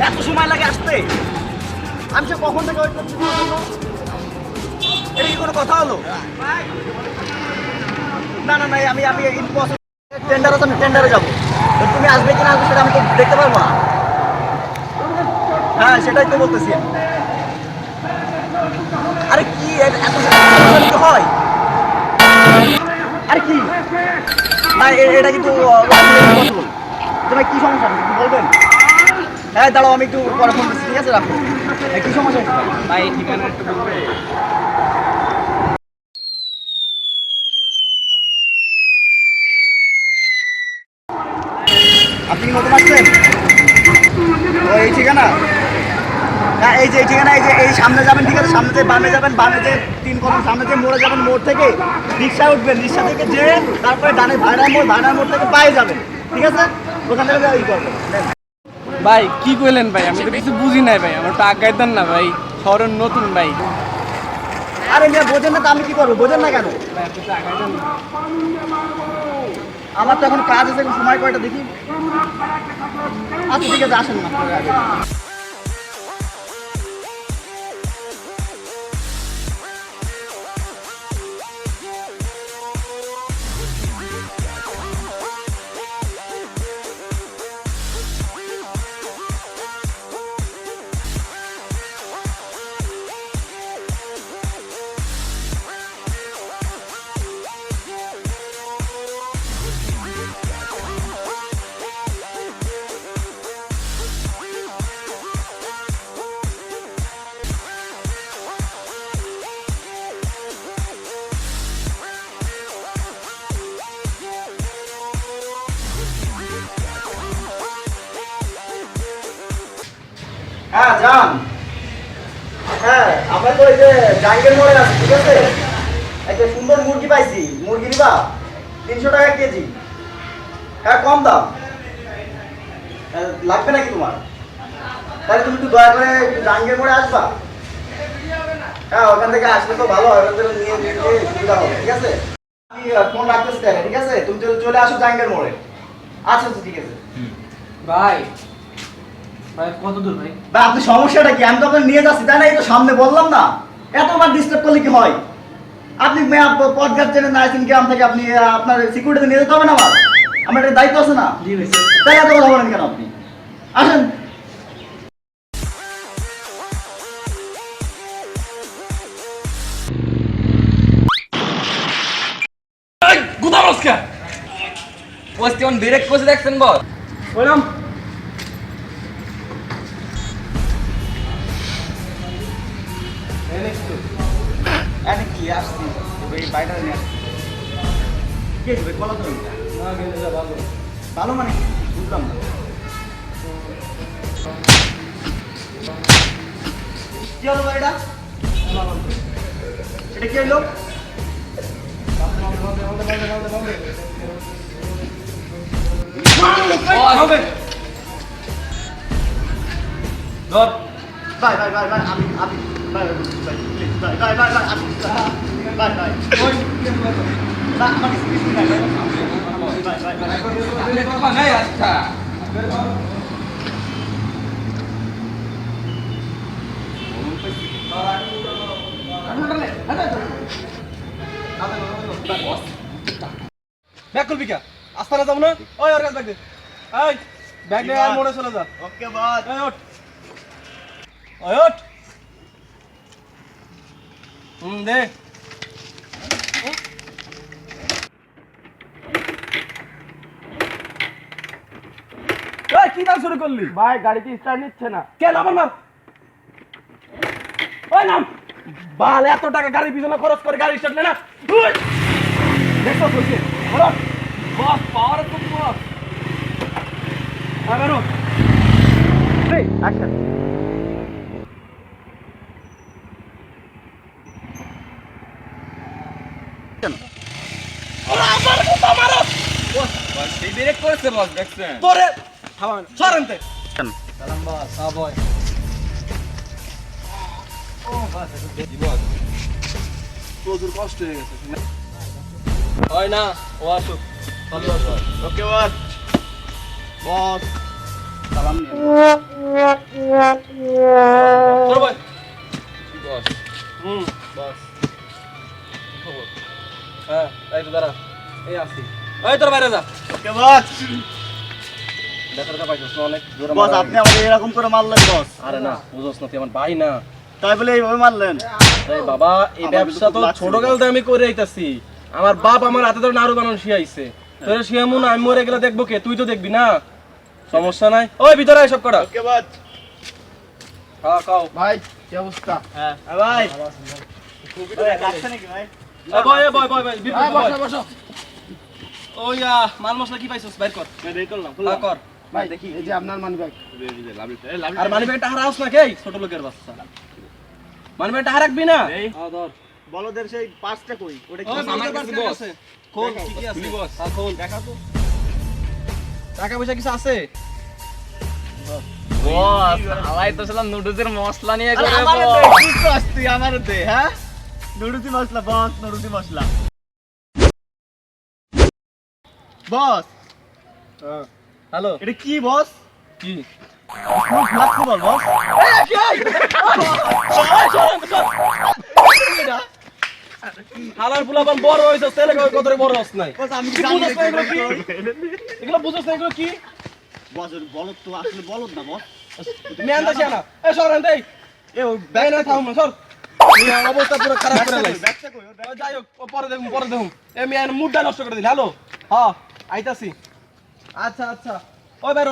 এত সময় লাগে আসতে? আমি সে কখন থেকে ওয়েট করছি তোমার জন্য। এটা কি কোনো কথা হলো? না না না, আমি ইম্পসিবল। টেন্ডার আছে, আমি টেন্ডারে যাবো। তুমি আসবে কিনা আসবে সেটা আমি তো দেখতে পারবো না। হ্যাঁ সেটাই তো বলতেছি। আরে কি এত হয়? আরে কি না, এটা কিন্তু ইম্পসিবল। তোমার কি সমস্যা একটু বলবেন? হ্যাঁ দাঁড়াও, আমি একটু পরে ফোন করছি, ঠিক আছে? রাখো। কি সমস্যা হচ্ছে ভাই ঠিকানা একটু বলবে? আপনি কি নতুন আসছেন? ও এই ঠিকানা? হ্যাঁ এই যে এই ঠিকানা, এই যে এই সামনে যাবেন, ঠিক আছে? সামনে যে বামে যাবেন, বামে যে 3 কদম সামনে যে মোড়ে যাবেন, মোড় থেকে রিক্সায় উঠবেন, রিক্সা থেকে যে তারপরে ডানে ভাড়ার মোড়, ভাড়ার মোড় থেকে পায়ে যাবেন, ঠিক আছে? ওখান থেকে ই করবেন। ভাই কি কইলেন ভাই? আমি তো কিছু বুঝি নাই ভাই, আমার তো আগাই দেন না ভাই, শহরের নতুন ভাই। আরে মেয়ে বোঝেন না তো আমি কি করবো? বোঝেন না কেন? ভাই আপনি তো আগাই দেন না। আমার তো এখন কাজ আছে, এখন সময় কয়টা দেখি। আচ্ছা ঠিক আছে, আসেন না। হ্যাঁ যান। হ্যাঁ আমরা তো এই যে জাঙ্গের মোড়ে আছি, ঠিক আছে? একটা সুন্দর মুরগি পাইছি, মুরগি নিবা? 300 টাকা কেজি। হ্যাঁ কম দাম। লাগবে নাকি তোমার? তাহলে তুমি একটু দয়া করে একটু জাঙ্গের মোড়ে আসবা। হ্যাঁ ওখান থেকে আসলে তো ভালো হয়, ওখান থেকে নিয়ে নিতে সুবিধা হবে, ঠিক আছে? আমি ফোন রাখতেছি তাহলে, ঠিক আছে? তুমি চলে আসো জাঙ্গের মোড়ে। আচ্ছা আচ্ছা ঠিক আছে। ভাই ভাই কত দূর ভাই? বা আপনি সমস্যাটা কি? আমি তো আপনাকে নিয়ে যাচ্ছি, তাই না? এই তো সামনে বললাম না, এতবার ডিস্টার্ব করলে কি হয়? আপনি পথঘাট চেনে না আসেন গ্রাম থেকে, আপনি আপনার সিকিউরিটি নিয়ে যেতে হবে না? আমার একটা দায়িত্ব আছে না? জি ভাই। তাই এত কথা বলেন কেন আপনি? আসেন। গুদা রসকা পোস্ট কেমন ব্রেক করছে দেখছেন বস? বললাম আরে কি আসছি এই বাইরে নিয়ে আসছি। কে দিবে বলো তো? না গেলে যা ভালো। ভালো মানে কি? বুঝলাম না। কি হলো এটা? এটা কি হলো? হবে ধর ভাই ভাই ভাই ভাই আমি ভাই ভাই প্লিজ ভাই ভাই ভাই ভাই আমি ভাই ভাই ওই না আমার স্পিচ নাই ভাই ভাই ভাই কথা নাই আচ্ছা ব্যাগ করবি কে? আস্তানা যাবো না? ওই ওর কাছে ব্যাগ দে। এই ব্যাগ নিয়ে আর মোড়ে চলে যা। ওকে বস। এই ওঠ। ওই ওঠ। দে। এই কি দাম শুরু করলি? ভাই গাড়িতে স্টার্ট নিচ্ছে না। কে নাম মার? ওই নাম। বাল এত টাকা গাড়ির পিছনে খরচ করে গাড়ি স্টার্ট না। ওই দেখো কইছে। বড় বস পাওয়ার তো বস। আবারো। এই অ্যাকশন। ওরা আমার কথা মারো। বস সেই ব্রেক করেছে বস দেখছেন? তোরে থামান সরেনতে। সালাম বস হ্যাঁ বয় ও বস জি বস প্রচুর কষ্ট হয়ে গেছে। হয় না ও আসুক ভালো বস ওকে বস। বস সালাম নিয়ে চলো ভাই। বস বস কি খবর? হ্যাঁ এই তো দাঁড়া, এই আসি। এই তোর বাইরে যা। ওকে বস। দেখা পাইছিস না অনেক জোরে বস মারা। আপনি আমাকে এরকম করে মারলেন বস। আরে না বুঝোস না, তুই আমার ভাই না। তাই বলে এইভাবে মারলেন? এই বাবা এই আমার ব্যবসা কিন্তু তো খুব লাগছে ছোটকাল থেকে আমি করে আইতাছি। আমার বাপ আমার হাতে ধরে নাড়ু বানানো শিখাইছে। তোর শিখামু না, আমি মরে গেলে দেখবো কে? তুই তো দেখবি না, সমস্যা নাই। ওই ভিতরে আয় সব কটা। ওকে বস। হ্যাঁ কাও। ভাই কি অবস্থা? হ্যাঁ ভাই ওই, লাগছে নাকি ভাই? বয় ভাই বসো বসো। ওই মাল মশলা কি পাইছস বাইর কর। বের করলাম হ্যাঁ কর। ভাই দেখি এই যে আপনার মানি ব্যাগ। আর মানি ব্যাগটা হারাস না কে? ছোট লোকের বাচ্চা। মানি ব্যাগটা হারাকবি না। হ্যাঁ ধর। বলদের সেই পাঁচটা কই? ওটা কি? ওই আমার আমার কাছে কাছে বস। আছে। খোল কি কি আছে? খুলি বস। হ্যাঁ খোল দেখা তো। টাকা পয়সা কিছু আছে? বস আলাই তো ছিলাম নুডলসের মশলা নিয়ে আরে করে আমারে বস। দে, তুই তো আসতি আমারে দে, হ্যাঁ? নুডুলসি মশলা বস, নুডুলসি মশলা। বস, হ্যালো এটা কি বস? কি? খুব লাগছে বল বস। হালার পোলাপান বড় হইছস, তাহলে কত বড় হস নাই। বস আমি কি জানি বুঝছ না এগুলো কি? না। এগুলো বুঝছ না এগুলো কি? বস ওর বলদ তো আসলে বলদ না বস। তুমি আনতাছি না। এই সর আনতে। এ ও ব্যাগ না থাম সর। এই অবস্থা পুরো খারাপ করে লাইছ। ব্যাগটা কই? ওর ব্যাগ- যাই হোক ও পরে দেখুন আমি আর মুডটা নষ্ট করে দিল। হ্যালো হ্যাঁ আইতাছি। আচ্ছা ওই বাইরো